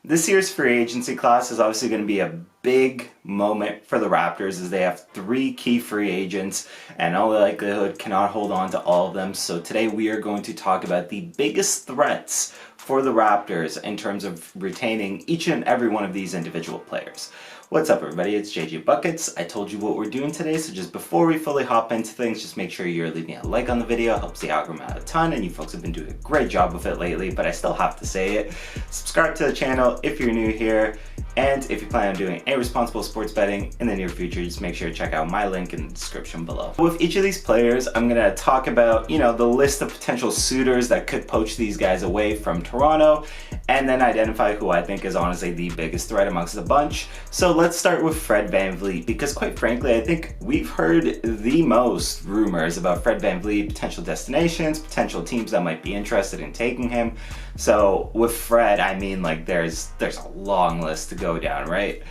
This year's free agency class is obviously going to be a big moment for the Raptors as they have 3 key free agents and in all likelihood cannot hold on to all of them. So today we are going to talk about the biggest threats for the Raptors in terms of retaining each and every one of these individual players. What's up everybody, it's JJ Buckets. I told you what we're doing today, so just before we fully hop into things, just make sure you're leaving a like on the video. It helps the algorithm out a ton, and you folks have been doing a great job with it lately, but I still have to say it. Subscribe to the channel if you're new here, and if you plan on doing any responsible sports betting in the near future, just make sure to check out my link in the description below. With each of these players, I'm going to talk about, the list of potential suitors that could poach these guys away from Toronto, and then identify who I think is honestly the biggest threat amongst the bunch. So let's start with Fred VanVleet, because quite frankly, I think we've heard the most rumors about Fred VanVleet, potential destinations, potential teams that might be interested in taking him. So with Fred, I mean, like there's a long list to go down, right?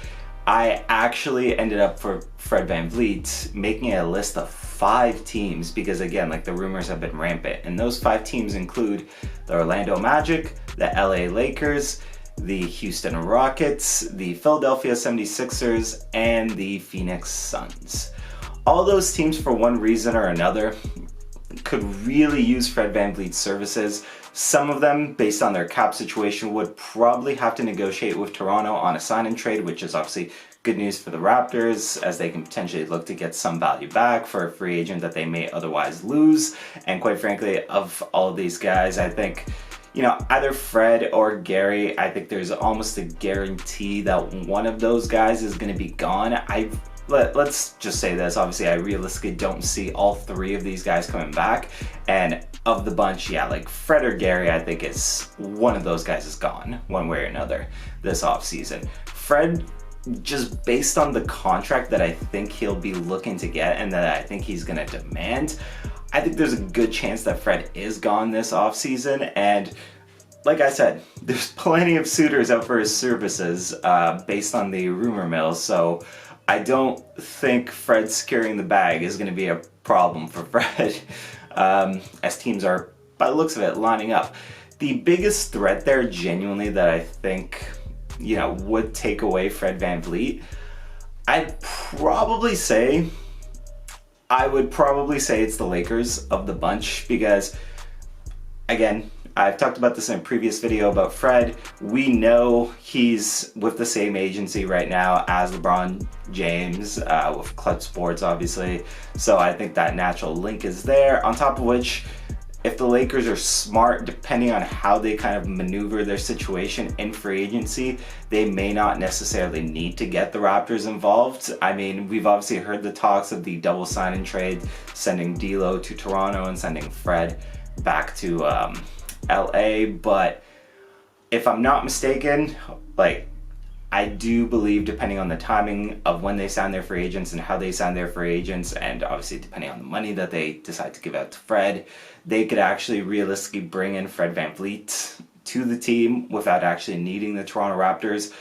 I actually ended up for Fred VanVleet making a list of 5 teams because again, like the rumors have been rampant, and those 5 teams include the Orlando Magic, the LA Lakers, the Houston Rockets, the Philadelphia 76ers, and the Phoenix Suns. All those teams, for one reason or another, could really use Fred VanVleet's services. Some of them, based on their cap situation, would probably have to negotiate with Toronto on a sign and trade, which is obviously good news for the Raptors, as they can potentially look to get some value back for a free agent that they may otherwise lose. And quite frankly, of all of these guys, I think either Fred or Gary, I think there's almost a guarantee that one of those guys is going to be gone. Let's just say this, obviously I realistically don't see all 3 of these guys coming back, and of the bunch, yeah, like Fred or Gary, I think is one of those guys is gone one way or another this offseason. Fred, just based on the contract that I think he'll be looking to get and that I think he's going to demand, I think there's a good chance that Fred is gone this offseason. And like I said, there's plenty of suitors out for his services based on the rumor mill. So I don't think Fred securing the bag is going to be a problem for Fred as teams are, by the looks of it, lining up. The biggest threat there genuinely that I think, would take away Fred VanVleet, I would probably say it's the Lakers of the bunch, because again, I've talked about this in a previous video about Fred. We know he's with the same agency right now as LeBron James, with Clutch Sports obviously, so I think that natural link is there. On top of which, if the Lakers are smart, depending on how they kind of maneuver their situation in free agency, they may not necessarily need to get the Raptors involved. I mean, we've obviously heard the talks of the double sign and trade, sending D'Lo to Toronto and sending Fred back to LA, but if I'm not mistaken, I do believe, depending on the timing of when they sign their free agents and how they sign their free agents, and obviously depending on the money that they decide to give out to Fred, they could actually realistically bring in Fred VanVleet to the team without actually needing the Toronto Raptors.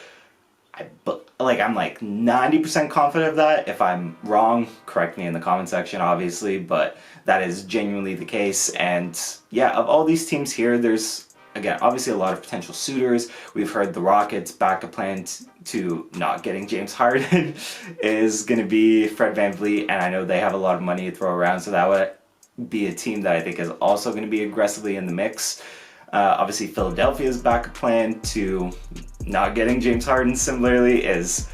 I'm like 90% confident of that. If I'm wrong, correct me in the comment section, obviously, but that is genuinely the case. And yeah, of all these teams here, there's, again, obviously a lot of potential suitors. We've heard the Rockets' backup plan to not getting James Harden is going to be Fred VanVleet, and I know they have a lot of money to throw around, so that would be a team that I think is also going to be aggressively in the mix. Obviously, Philadelphia's backup plan to not getting James Harden similarly is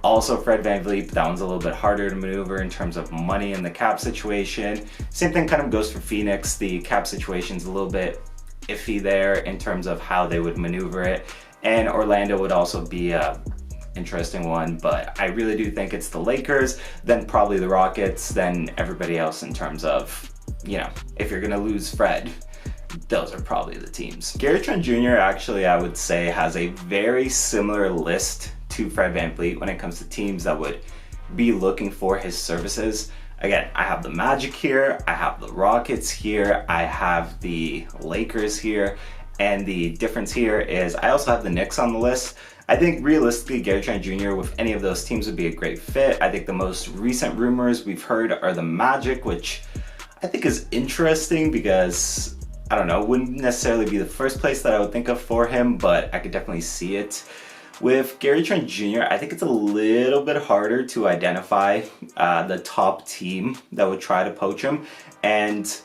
also Fred VanVleet, but that one's a little bit harder to maneuver in terms of money and the cap situation. Same thing kind of goes for Phoenix. The cap situation's a little bit iffy there in terms of how they would maneuver it. And Orlando would also be a interesting one, but I really do think it's the Lakers, then probably the Rockets, then everybody else in terms of, if you're gonna lose Fred, those are probably the teams. Trent Jr. actually, I would say, has a very similar list to Fred VanVleet when it comes to teams that would be looking for his services. Again, I have the Magic here, I have the Rockets here, I have the Lakers here, and the difference here is I also have the Knicks on the list. I think realistically, Trent Jr. with any of those teams would be a great fit. I think the most recent rumors we've heard are the Magic, which I think is interesting because I don't know, wouldn't necessarily be the first place that I would think of for him, but I could definitely see it. With Gary Trent Jr., I think it's a little bit harder to identify the top team that would try to poach him. And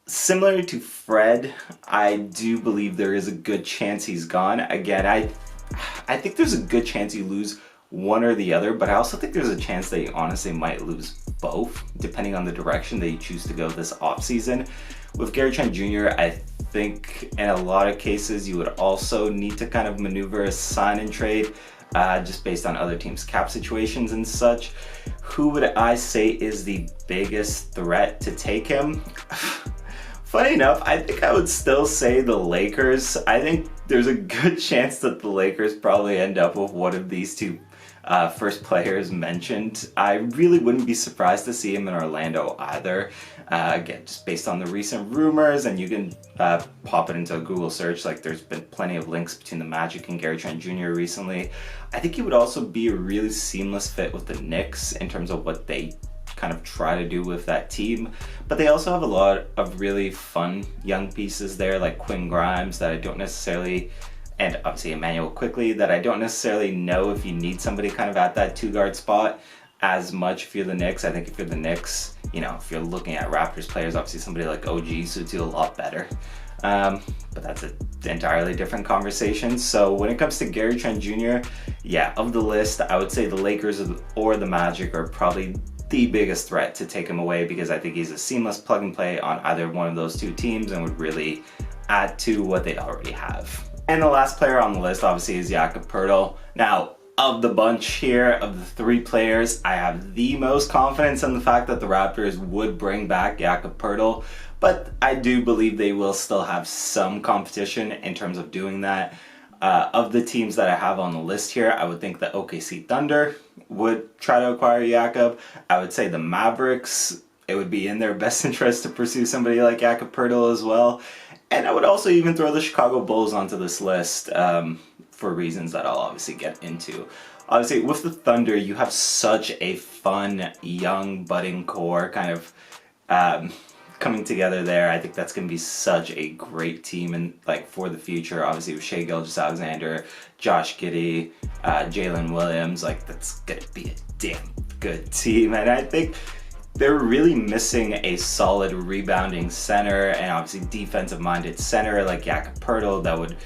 similar to Fred, I do believe there is a good chance he's gone. Again, I think there's a good chance you lose one or the other, but I also think there's a chance that you honestly might lose both, depending on the direction that you choose to go this offseason. With Gary Trent Jr., I think in a lot of cases you would also need to kind of maneuver a sign and trade, just based on other teams' cap situations and such. Who would I say is the biggest threat to take him? Funny enough, I think I would still say the Lakers. I think there's a good chance that the Lakers probably end up with one of these two first players mentioned. I really wouldn't be surprised to see him in Orlando either. Again, just based on the recent rumors, and you can pop it into a Google search, like there's been plenty of links between the Magic and Gary Trent Jr. recently. I think he would also be a really seamless fit with the Knicks in terms of what they kind of try to do with that team, but they also have a lot of really fun young pieces there, like Quinn Grimes, that I don't necessarily, and obviously Emmanuel Quickly, that I don't necessarily know if you need somebody kind of at that two-guard spot as much if you're the Knicks. I think if you're the Knicks, you know, if you're looking at Raptors players, obviously somebody like OG suits you a lot better. But that's an entirely different conversation. So when it comes to Gary Trent Jr., yeah, of the list, I would say the Lakers or the Magic are probably the biggest threat to take him away, because I think he's a seamless plug and play on either one of those two teams and would really add to what they already have. And the last player on the list obviously is Jakob Poeltl. Now, of the bunch here, of the three players, I have the most confidence in the fact that the Raptors would bring back Jakob Poeltl, but I do believe they will still have some competition in terms of doing that. Of the teams that I have on the list here, I would think the OKC Thunder would try to acquire Jakob. I would say the Mavericks, it would be in their best interest to pursue somebody like Jakob Poeltl as well. And I would also even throw the Chicago Bulls onto this list for reasons that I'll obviously get into. Obviously, with the Thunder, you have such a fun, young, budding core kind of coming together there. I think that's going to be such a great team and like for the future. Obviously with Shai Gilgeous-Alexander, Josh Giddey, Jalen Williams, like that's going to be a damn good team. And I think they're really missing a solid rebounding center and obviously defensive-minded center like Jakob Poeltl that would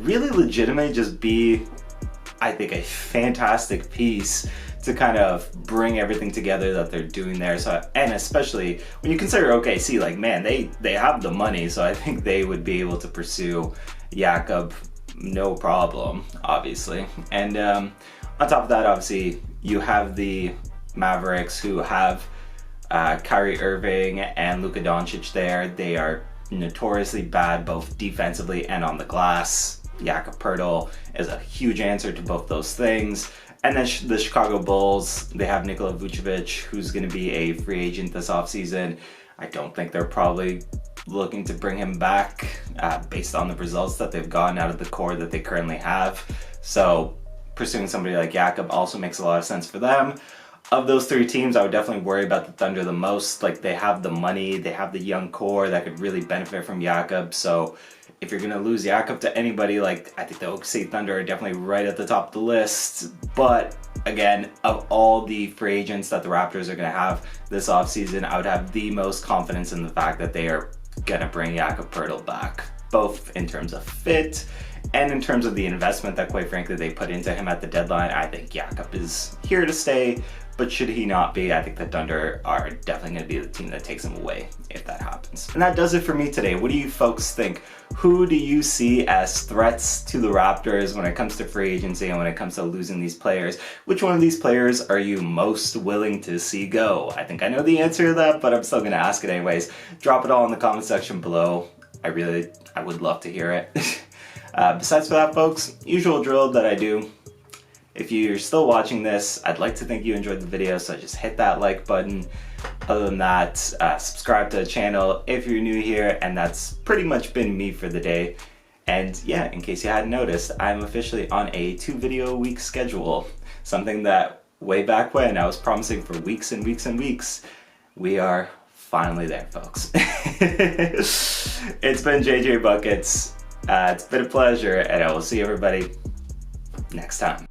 really legitimately just be, I think, a fantastic piece to kind of bring everything together that they're doing there. So, and especially when you consider OKC, like, man, they have the money, so I think they would be able to pursue Jakob no problem, obviously. And on top of that, obviously, you have the Mavericks, who have Kyrie Irving and Luka Doncic there. They are notoriously bad both defensively and on the glass. Jakob Poeltl is a huge answer to both those things. And then the Chicago Bulls, they have Nikola Vucevic, who's going to be a free agent this offseason. I don't think they're probably looking to bring him back based on the results that they've gotten out of the core that they currently have. So pursuing somebody like Jakob also makes a lot of sense for them. Of those three teams, I would definitely worry about the Thunder the most. Like, they have the money, they have the young core that could really benefit from Jakob. So if you're going to lose Jakob to anybody, like, I think the OKC Thunder are definitely right at the top of the list. But again, of all the free agents that the Raptors are going to have this offseason, I would have the most confidence in the fact that they are going to bring Jakob Poeltl back, both in terms of fit and in terms of the investment that, quite frankly, they put into him at the deadline. I think Jakob is here to stay. But should he not be, I think the Thunder are definitely going to be the team that takes him away if that happens. And that does it for me today. What do you folks think? Who do you see as threats to the Raptors when it comes to free agency and when it comes to losing these players? Which one of these players are you most willing to see go? I think I know the answer to that, but I'm still going to ask it anyways. Drop it all in the comment section below. I would love to hear it. Besides for that, folks, usual drill that I do. If you're still watching this, I'd like to think you enjoyed the video, so just hit that like button. Other than that, subscribe to the channel if you're new here, and that's pretty much been me for the day. And yeah, in case you hadn't noticed, I'm officially on a 2-video-a-week schedule, something that way back when I was promising for weeks and weeks and weeks. We are finally there, folks. It's been JJ Buckets. It's been a pleasure, and I will see everybody next time.